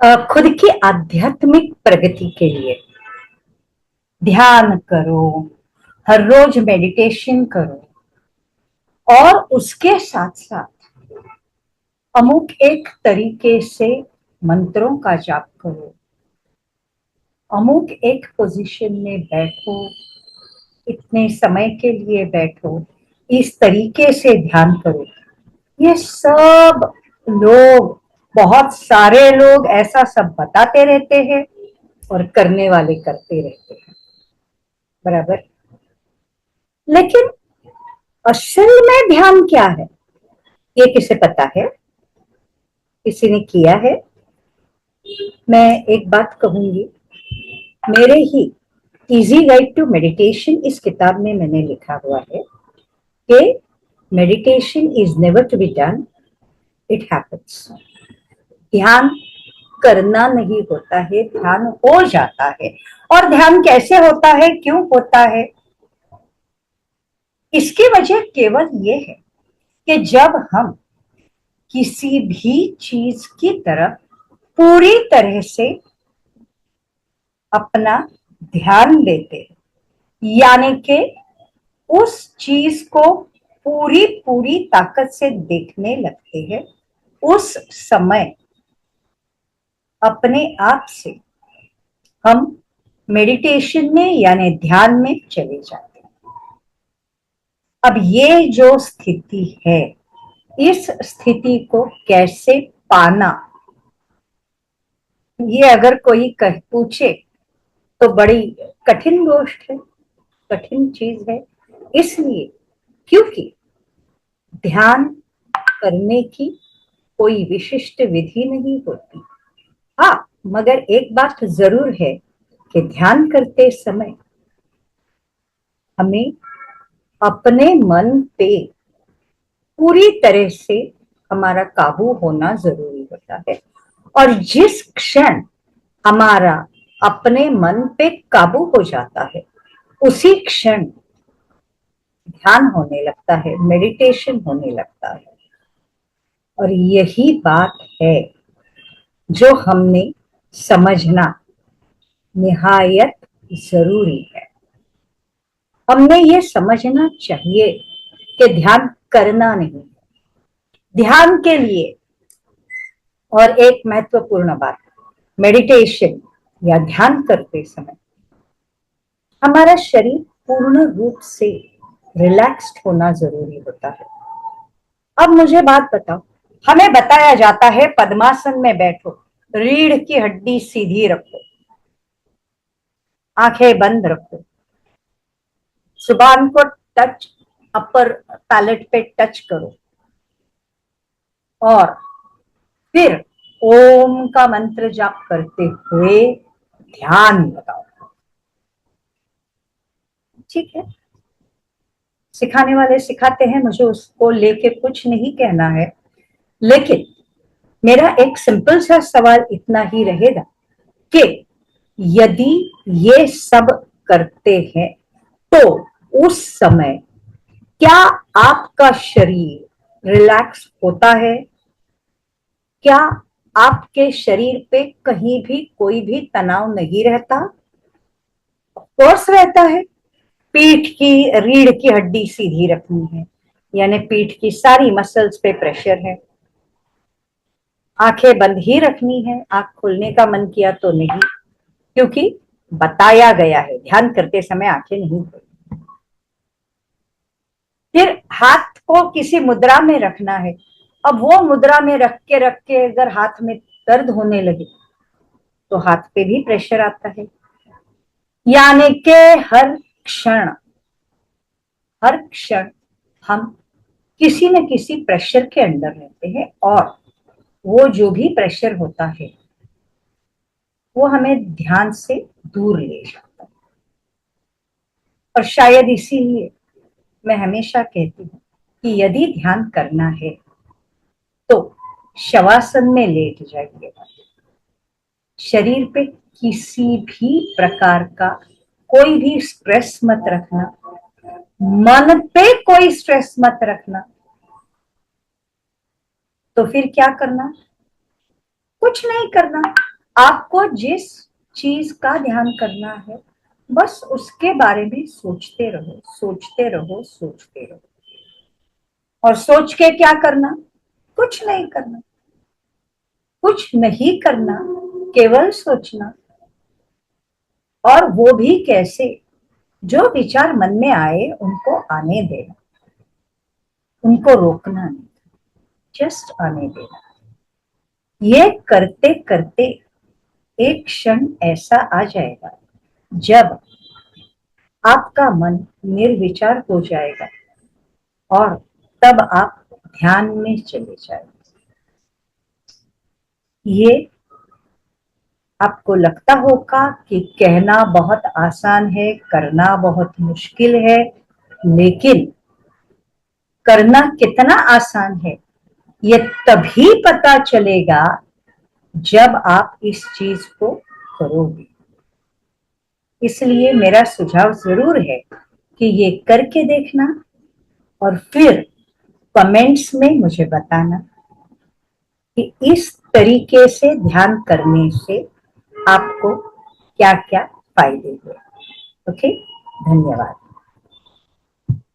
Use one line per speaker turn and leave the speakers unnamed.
खुद की आध्यात्मिक प्रगति के लिए ध्यान करो, हर रोज मेडिटेशन करो और उसके साथ साथ अमुक एक तरीके से मंत्रों का जाप करो, अमुक एक पोजीशन में बैठो, इतने समय के लिए बैठो, इस तरीके से ध्यान करो। ये सब लोग, बहुत सारे लोग ऐसा सब बताते रहते हैं और करने वाले करते रहते हैं, बराबर। लेकिन असल में ध्यान क्या है, ये किसे पता है? किसी ने किया है? मैं एक बात कहूंगी, मेरे ही इजी गाइड टू मेडिटेशन इस किताब में मैंने लिखा हुआ है कि meditation is never to be done, it happens. ध्यान करना नहीं होता है, ध्यान हो जाता है। और ध्यान कैसे होता है, क्यों होता है? इसकी वजह केवल ये है कि जब हम किसी भी चीज की तरफ पूरी तरह से अपना ध्यान देते हैं, यानी कि उस चीज को पूरी पूरी ताकत से देखने लगते हैं, उस समय अपने आप से हम मेडिटेशन में यानी ध्यान में चले जाते हैं। अब ये जो स्थिति है, इस स्थिति को कैसे पाना, ये अगर कोई पूछे तो बड़ी कठिन गोष्ट है, कठिन चीज है। इसलिए क्योंकि ध्यान करने की कोई विशिष्ट विधि नहीं होती। हाँ, मगर एक बात जरूर है कि ध्यान करते समय हमें अपने मन पे पूरी तरह से हमारा काबू होना जरूरी होता है। और जिस क्षण हमारा अपने मन पे काबू हो जाता है, उसी क्षण ध्यान होने लगता है, मेडिटेशन होने लगता है। और यही बात है जो हमने समझना निहायत जरूरी है। हमने ये समझना चाहिए कि ध्यान करना नहीं, ध्यान के लिए। और एक महत्वपूर्ण बात, मेडिटेशन या ध्यान करते समय हमारा शरीर पूर्ण रूप से रिलैक्स्ड होना जरूरी होता है। अब मुझे बात बताओ, हमें बताया जाता है पद्मासन में बैठो, रीढ़ की हड्डी सीधी रखो, आंखें बंद रखो, जुबान को टच, अपर पैलेट पे टच करो और फिर ओम का मंत्र जाप करते हुए ध्यान लगाओ। ठीक है, सिखाने वाले सिखाते हैं, मुझे उसको लेके कुछ नहीं कहना है। लेकिन मेरा एक सिंपल सा सवाल इतना ही रहेगा कि यदि ये सब करते हैं तो उस समय क्या आपका शरीर रिलैक्स होता है? क्या आपके शरीर पे कहीं भी कोई भी तनाव नहीं रहता? ऑफकोर्स रहता है। पीठ की, रीढ़ की हड्डी सीधी रखनी है, यानी पीठ की सारी मसल्स पे प्रेशर है। आंखें बंद ही रखनी है, आंख खोलने का मन किया तो नहीं, क्योंकि बताया गया है ध्यान करते समय आंखें नहीं खोलनी। फिर हाथ को किसी मुद्रा में रखना है। अब वो मुद्रा में रख के अगर हाथ में दर्द होने लगे तो हाथ पे भी प्रेशर आता है। यानी कि हर क्षण हम किसी न किसी प्रेशर के अंदर रहते हैं और वो जो भी प्रेशर होता है वो हमें ध्यान से दूर ले जाता है। और शायद इसीलिए मैं हमेशा कहती हूँ कि यदि ध्यान करना है तो शवासन में लेट जाइएगा। शरीर पे किसी भी प्रकार का कोई भी स्ट्रेस मत रखना, मन पे कोई स्ट्रेस मत रखना। तो फिर क्या करना? कुछ नहीं करना, आपको जिस चीज का ध्यान करना है बस उसके बारे में सोचते रहो, सोचते रहो, सोचते रहो। और सोच के क्या करना? कुछ नहीं करना, कुछ नहीं करना, केवल सोचना। और वो भी कैसे? जो विचार मन में आए उनको आने देना, उनको रोकना नहीं, जस्ट आने देना। ये करते करते एक क्षण ऐसा आ जाएगा जब आपका मन निर्विचार हो जाएगा और तब आप ध्यान में चले जाएंगे। ये आपको लगता होगा कि कहना बहुत आसान है, करना बहुत मुश्किल है, लेकिन करना कितना आसान है ये तभी पता चलेगा जब आप इस चीज को करोगे। इसलिए मेरा सुझाव जरूर है कि ये करके देखना और फिर कमेंट्स में मुझे बताना कि इस तरीके से ध्यान करने से आपको क्या क्या फायदे हुए। ओके, धन्यवाद।